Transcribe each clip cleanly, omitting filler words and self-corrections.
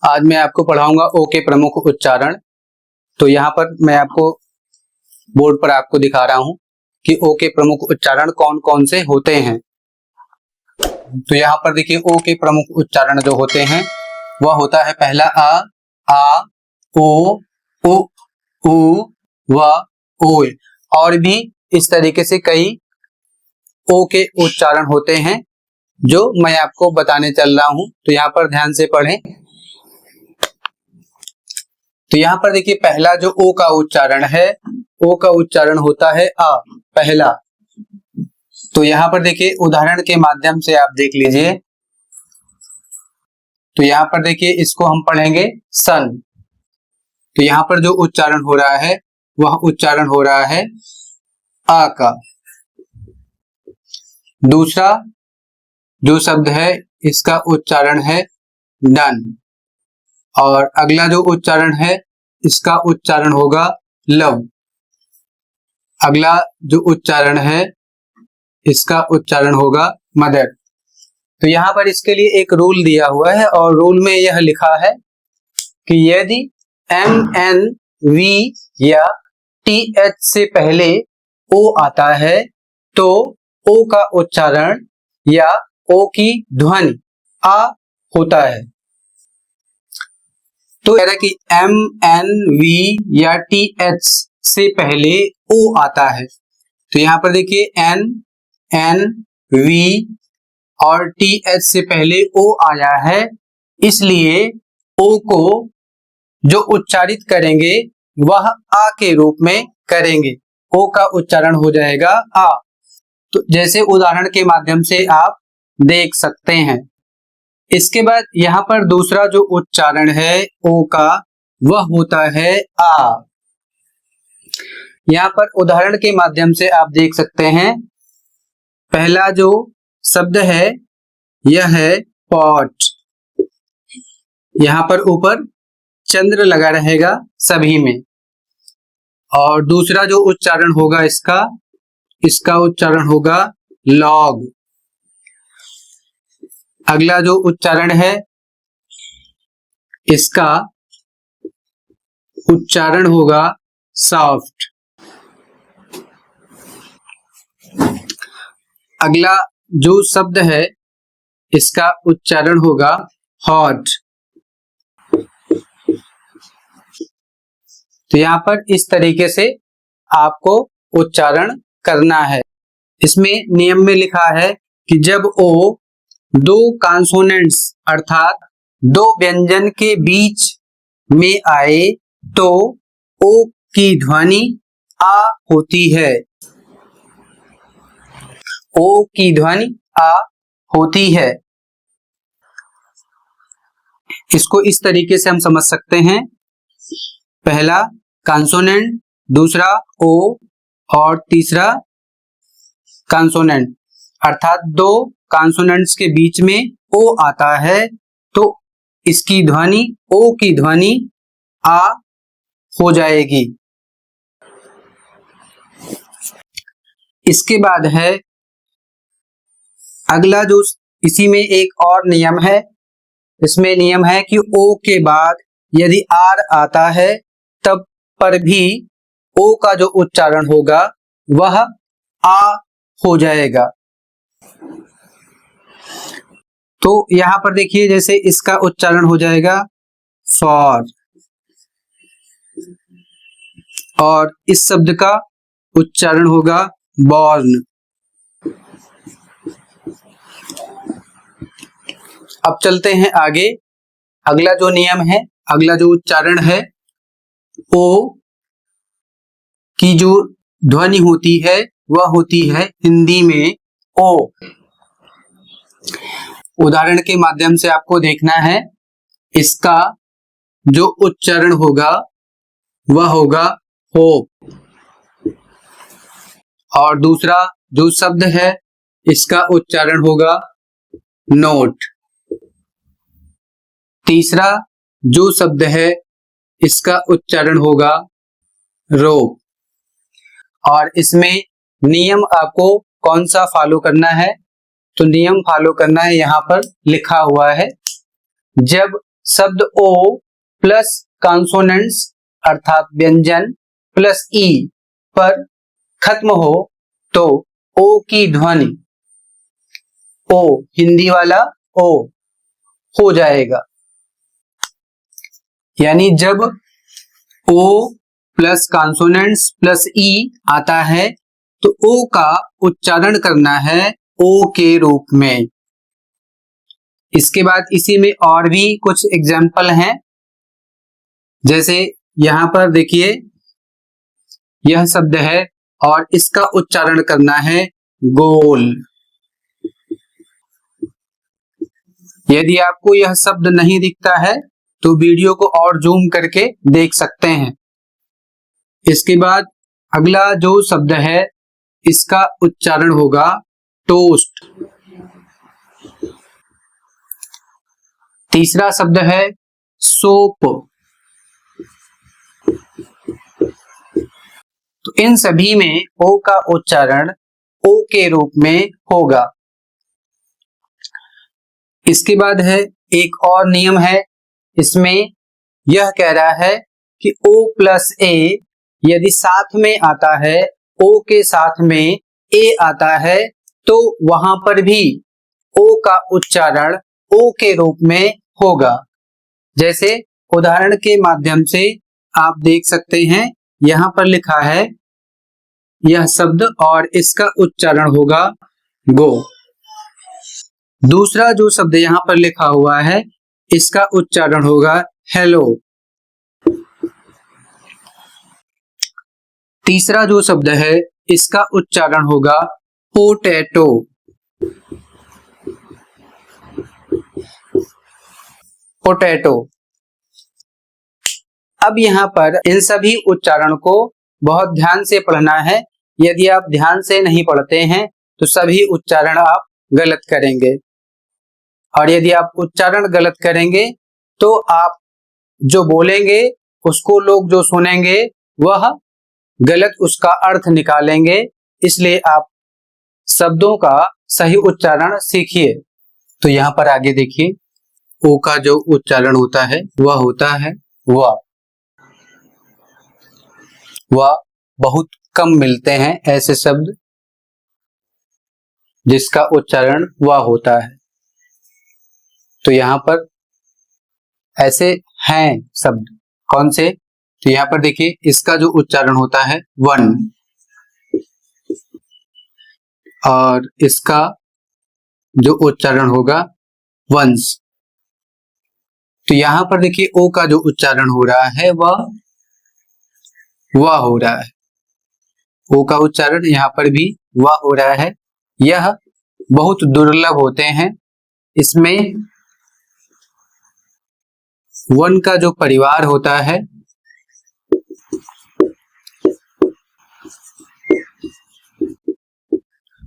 आज मैं आपको पढ़ाऊंगा ओ के प्रमुख उच्चारण। तो यहाँ पर मैं आपको बोर्ड पर आपको दिखा रहा हूँ कि ओ के प्रमुख उच्चारण कौन कौन से होते हैं। तो यहाँ पर देखिए ओ के प्रमुख उच्चारण जो होते हैं वह होता है पहला आ, ओ, उ, व, ओय। और भी इस तरीके से कई ओ के उच्चारण होते हैं जो मैं आपको बताने चल रहा हूं। तो यहाँ पर ध्यान से पढ़ें। तो यहाँ पर देखिए पहला जो ओ का उच्चारण है, ओ का उच्चारण होता है आ, पहला। तो यहाँ पर देखिए उदाहरण के माध्यम से आप देख लीजिए। तो यहाँ पर देखिए इसको हम पढ़ेंगे सन। तो यहाँ पर जो उच्चारण हो रहा है वह उच्चारण हो रहा है आ का। दूसरा जो शब्द है इसका उच्चारण है डन। और अगला जो उच्चारण है इसका उच्चारण होगा लव। अगला जो उच्चारण है इसका उच्चारण होगा मदर। तो यहाँ पर इसके लिए एक रूल दिया हुआ है और रूल में यह लिखा है कि यदि एम एन वी या टी एच से पहले ओ आता है तो ओ का उच्चारण या ओ की ध्वनि आ होता है। तो कह रहा है कि एम एन वी या टी एच से पहले ओ आता है। तो यहाँ पर देखिए एन एन वी और टी एच से पहले ओ आया है, इसलिए ओ को जो उच्चारित करेंगे वह आ के रूप में करेंगे। ओ का उच्चारण हो जाएगा आ। तो जैसे उदाहरण के माध्यम से आप देख सकते हैं। इसके बाद यहाँ पर दूसरा जो उच्चारण है ओ का वह होता है आ। यहाँ पर उदाहरण के माध्यम से आप देख सकते हैं। पहला जो शब्द है यह है पॉट। यहाँ पर ऊपर चंद्र लगा रहेगा सभी में। और दूसरा जो उच्चारण होगा इसका उच्चारण होगा लॉग। अगला जो उच्चारण है इसका उच्चारण होगा सॉफ्ट। अगला जो शब्द है इसका उच्चारण होगा हॉट। तो यहाँ पर इस तरीके से आपको उच्चारण करना है। इसमें नियम में लिखा है कि जब ओ दो कॉन्सोनेंट्स अर्थात दो व्यंजन के बीच में आए तो ओ की ध्वनि आ होती है। ओ की ध्वनि आ होती है। इसको इस तरीके से हम समझ सकते हैं। पहला कॉन्सोनेंट, दूसरा ओ और तीसरा कॉन्सोनेंट अर्थात दो कॉन्सोनेंट्स के बीच में ओ आता है तो इसकी ध्वनि ओ की ध्वनि आ हो जाएगी। इसके बाद है अगला जो इसी में एक और नियम है। इसमें नियम है कि ओ के बाद यदि आर आता है तब पर भी ओ का जो उच्चारण होगा वह आ हो जाएगा। तो यहां पर देखिए जैसे इसका उच्चारण हो जाएगा फॉर और इस शब्द का उच्चारण होगा बॉर्न। अब चलते हैं आगे। अगला जो नियम है, अगला जो उच्चारण है, ओ की जो ध्वनि होती है वह होती है हिंदी में ओ। उदाहरण के माध्यम से आपको देखना है। इसका जो उच्चारण होगा वह होगा होप। और दूसरा जो शब्द है इसका उच्चारण होगा नोट। तीसरा जो शब्द है इसका उच्चारण होगा रोप। और इसमें नियम आपको कौन सा फॉलो करना है? तो नियम फॉलो करना है, यहाँ पर लिखा हुआ है। जब शब्द ओ प्लस कॉन्सोनेंट्स अर्थात व्यंजन प्लस ई पर खत्म हो तो ओ की ध्वनि, ओ हिंदी वाला ओ, हो जाएगा। यानी जब ओ प्लस कॉन्सोनेंट्स प्लस ई आता है तो ओ का उच्चारण करना है ओ के रूप में। इसके बाद इसी में और भी कुछ एग्जाम्पल हैं, जैसे यहां पर देखिए यह शब्द है और इसका उच्चारण करना है गोल। यदि आपको यह शब्द नहीं दिखता है तो वीडियो को और जूम करके देख सकते हैं। इसके बाद अगला जो शब्द है इसका उच्चारण होगा टोस्ट। तीसरा शब्द है सोप। तो इन सभी में ओ का उच्चारण ओ के रूप में होगा। इसके बाद है एक और नियम है, इसमें यह कह रहा है कि ओ प्लस ए यदि साथ में आता है, ओ के साथ में ए आता है तो वहां पर भी ओ का उच्चारण ओ के रूप में होगा। जैसे उदाहरण के माध्यम से आप देख सकते हैं, यहां पर लिखा है यह शब्द और इसका उच्चारण होगा गो। दूसरा जो शब्द यहां पर लिखा हुआ है इसका उच्चारण होगा हेलो। तीसरा जो शब्द है इसका उच्चारण होगा पोटैटो। पोटैटो। अब यहां पर इन सभी उच्चारण को बहुत ध्यान से पढ़ना है। यदि आप ध्यान से नहीं पढ़ते हैं तो सभी उच्चारण आप गलत करेंगे, और यदि आप उच्चारण गलत करेंगे तो आप जो बोलेंगे उसको लोग जो सुनेंगे वह गलत उसका अर्थ निकालेंगे। इसलिए आप शब्दों का सही उच्चारण सीखिए। तो यहाँ पर आगे देखिए, ओ का जो उच्चारण होता है वह होता है वाह। वाह बहुत कम मिलते हैं ऐसे शब्द जिसका उच्चारण वाह होता है। तो यहाँ पर ऐसे हैं शब्द, कौन से? तो यहाँ पर देखिए इसका जो उच्चारण होता है वन, और इसका जो उच्चारण होगा वंस। तो यहाँ पर देखिए ओ का जो उच्चारण हो रहा है वह वाह हो रहा है। ओ का उच्चारण यहाँ पर भी वाह हो रहा है। यह बहुत दुर्लभ होते हैं। इसमें वन का जो परिवार होता है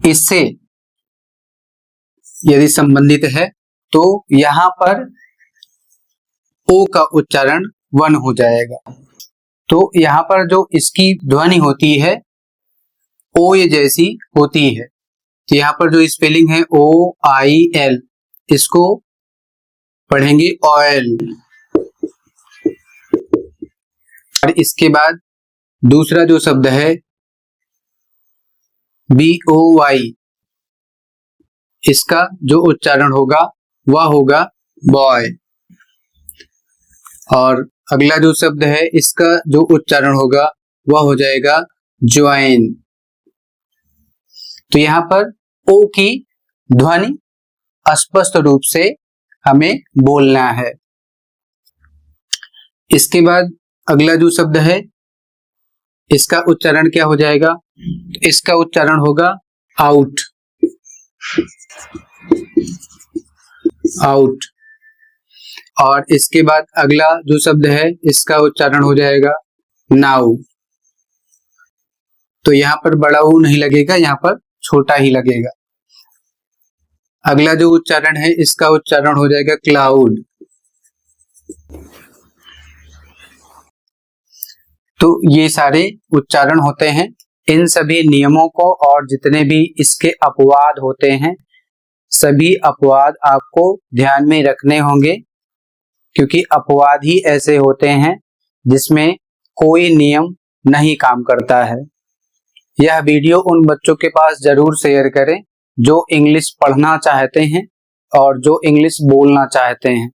इससे यदि संबंधित है तो यहाँ पर ओ का उच्चारण वन हो जाएगा। तो यहाँ पर जो इसकी ध्वनि होती है ओ ये जैसी होती है। तो यहाँ पर जो स्पेलिंग है ओ आई एल, इसको पढ़ेंगे ऑयल। और इसके बाद दूसरा जो शब्द है बी ओ वाई, इसका जो उच्चारण होगा वह होगा बॉय। और अगला जो शब्द है इसका जो उच्चारण होगा वह हो जाएगा ज्वाइन। तो यहाँ पर ओ की ध्वनि स्पष्ट रूप से हमें बोलना है। इसके बाद अगला जो शब्द है इसका उच्चारण क्या हो जाएगा? इसका उच्चारण होगा आउट। आउट। और इसके बाद अगला जो शब्द है इसका उच्चारण हो जाएगा नाउ। तो यहाँ पर बड़ा ऊ नहीं लगेगा, यहाँ पर छोटा ही लगेगा। अगला जो उच्चारण है इसका उच्चारण हो जाएगा क्लाउड। तो ये सारे उच्चारण होते हैं। इन सभी नियमों को और जितने भी इसके अपवाद होते हैं सभी अपवाद आपको ध्यान में रखने होंगे। क्योंकि अपवाद ही ऐसे होते हैं जिसमें कोई नियम नहीं काम करता है। यह वीडियो उन बच्चों के पास जरूर शेयर करें जो इंग्लिश पढ़ना चाहते हैं और जो इंग्लिश बोलना चाहते हैं।